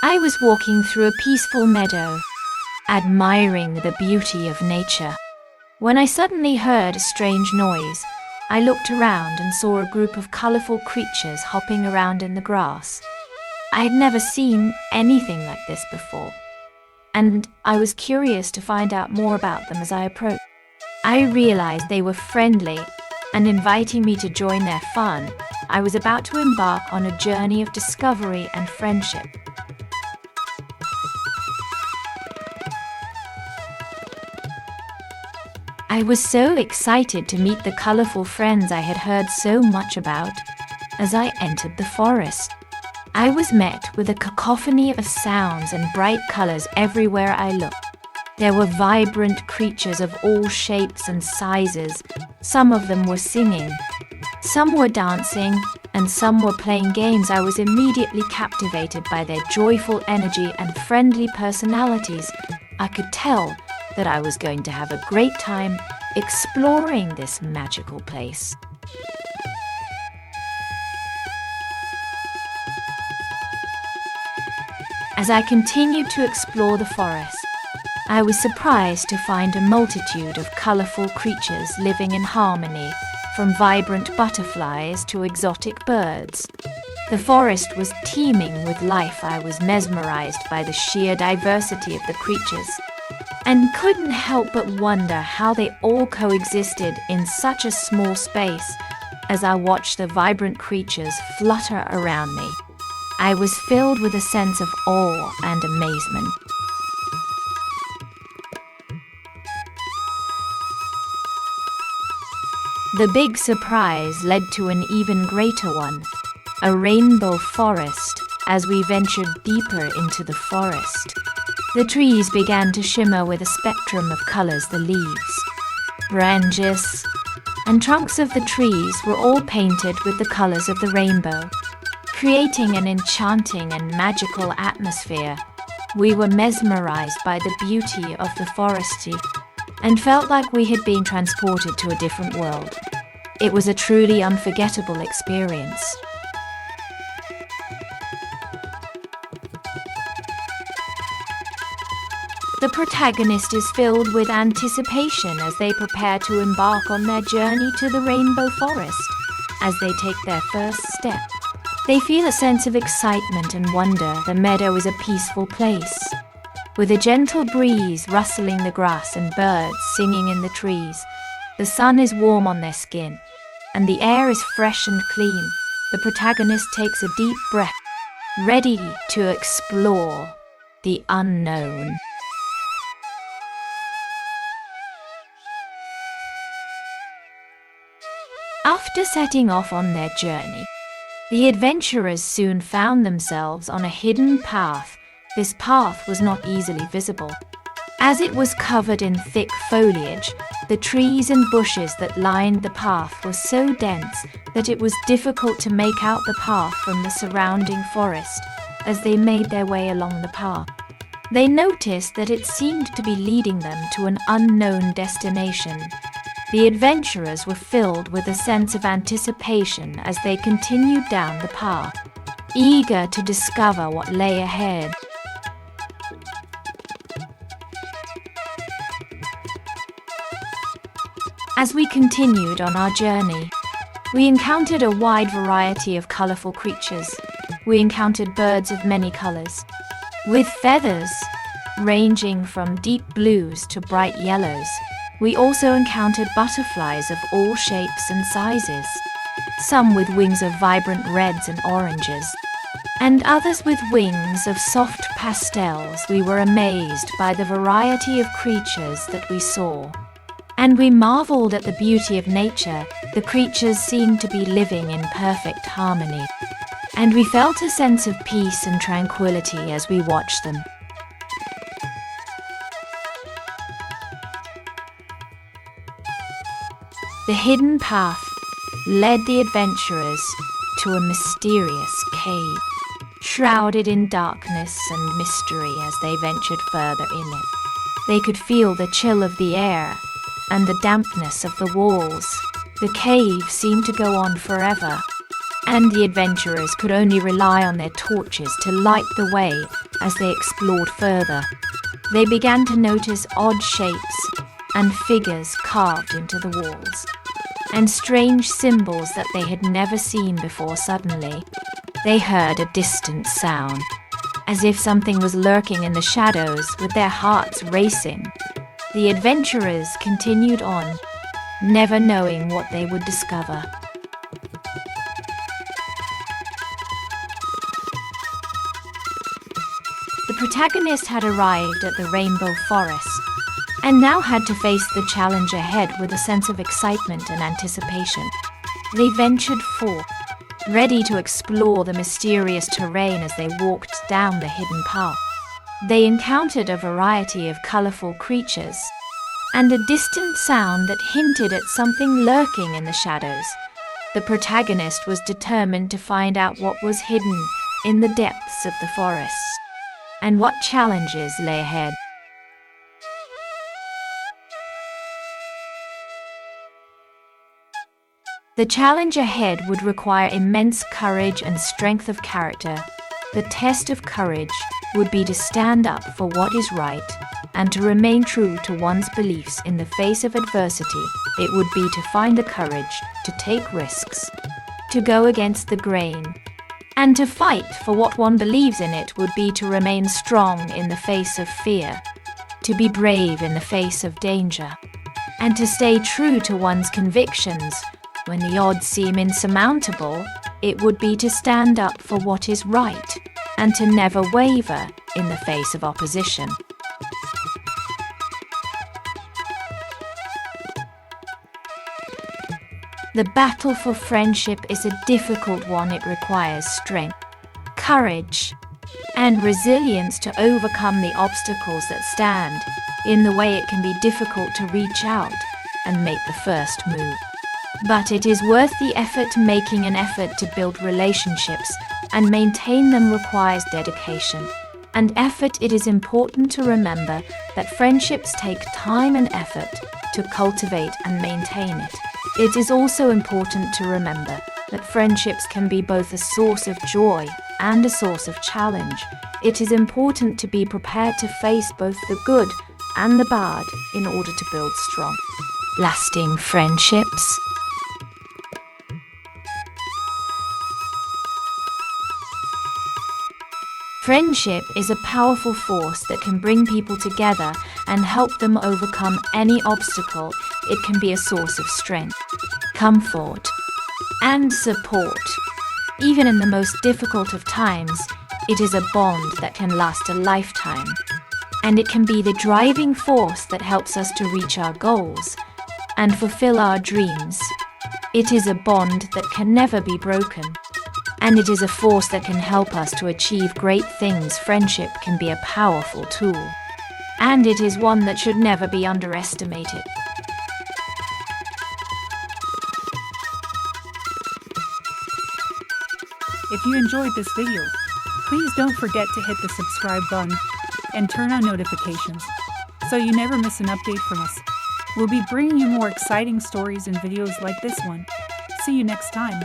I was walking through a peaceful meadow, admiring the beauty of nature, when I suddenly heard a strange noise. I looked around and saw a group of colorful creatures hopping around in the grass. I had never seen anything like this before, and I was curious to find out more about them as I approached. I realized they were friendly and inviting me to join their fun. I was about to embark on a journey of discovery and friendship. I was so excited to meet the colorful friends I had heard so much about. As I entered the forest, I was met with a cacophony of sounds and bright colors everywhere I looked. There were vibrant creatures of all shapes and sizes. Some of them were singing, some were dancing, and some were playing games. I was immediately captivated by their joyful energy and friendly personalities. I could tell that I was going to have a great time exploring this magical place. As I continued to explore the forest, I was surprised to find a multitude of colorful creatures living in harmony, from vibrant butterflies to exotic birds. The forest was teeming with life. I was mesmerized by the sheer diversity of the creatures, and couldn't help but wonder how they all coexisted in such a small space. As I watched the vibrant creatures flutter around me, I was filled with a sense of awe and amazement. The big surprise led to an even greater one, a rainbow forest. As we ventured deeper into the forest, the trees began to shimmer with a spectrum of colors. The leaves, branches, and trunks of the trees were all painted with the colors of the rainbow, creating an enchanting and magical atmosphere. We were mesmerized by the beauty of the forest and felt like we had been transported to a different world. It was a truly unforgettable experience. The protagonist is filled with anticipation as they prepare to embark on their journey to the Rainbow Forest. As they take their first step, they feel a sense of excitement and wonder. The meadow is a peaceful place, with a gentle breeze rustling the grass and birds singing in the trees. The sun is warm on their skin, and the air is fresh and clean. The protagonist takes a deep breath, ready to explore the unknown. After setting off on their journey, the adventurers soon found themselves on a hidden path. This path was not easily visible, as it was covered in thick foliage. The trees and bushes that lined the path were so dense that it was difficult to make out the path from the surrounding forest. As they made their way along the path, they noticed that it seemed to be leading them to an unknown destination. The adventurers were filled with a sense of anticipation as they continued down the path, eager to discover what lay ahead. As we continued on our journey, we encountered a wide variety of colorful creatures. We encountered birds of many colors, with feathers ranging from deep blues to bright yellows. We also encountered butterflies of all shapes and sizes, some with wings of vibrant reds and oranges, and others with wings of soft pastels. We were amazed by the variety of creatures that we saw, and we marveled at the beauty of nature. The creatures seemed to be living in perfect harmony, and we felt a sense of peace and tranquility as we watched them. The hidden path led the adventurers to a mysterious cave, shrouded in darkness and mystery. As they ventured further in it, they could feel the chill of the air and the dampness of the walls. The cave seemed to go on forever, and the adventurers could only rely on their torches to light the way as they explored further. They began to notice odd shapes and figures carved into the walls, and strange symbols that they had never seen before. Suddenly, they heard a distant sound, as if something was lurking in the shadows. With their hearts racing, the adventurers continued on, never knowing what they would discover. The protagonist had arrived at the Rainbow Forest, and now had to face the challenge ahead with a sense of excitement and anticipation. They ventured forth, ready to explore the mysterious terrain. As they walked down the hidden path, they encountered a variety of colorful creatures and a distant sound that hinted at something lurking in the shadows. The protagonist was determined to find out what was hidden in the depths of the forest and what challenges lay ahead. The challenge ahead would require immense courage and strength of character. The test of courage would be to stand up for what is right and to remain true to one's beliefs in the face of adversity. It would be to find the courage to take risks, to go against the grain, and to fight for what one believes in. It would be to remain strong in the face of fear, to be brave in the face of danger, and to stay true to one's convictions when the odds seem insurmountable. It would be to stand up for what is right and to never waver in the face of opposition. The battle for friendship is a difficult one. It requires strength, courage, and resilience to overcome the obstacles that stand in the way. It can be difficult to reach out and make the first move, but it is worth the effort. Making an effort to build relationships and maintain them requires dedication and effort. It is important to remember that friendships take time and effort to cultivate and maintain it. It is also important to remember that friendships can be both a source of joy and a source of challenge. It is important to be prepared to face both the good and the bad in order to build strong, lasting friendships. Friendship is a powerful force that can bring people together and help them overcome any obstacle. It can be a source of strength, comfort, and support. Even in the most difficult of times, it is a bond that can last a lifetime, and it can be the driving force that helps us to reach our goals and fulfill our dreams. It is a bond that can never be broken, and it is a force that can help us to achieve great things. Friendship can be a powerful tool, and it is one that should never be underestimated. If you enjoyed this video, please don't forget to hit the subscribe button and turn on notifications so you never miss an update from us. We'll be bringing you more exciting stories and videos like this one. See you next time.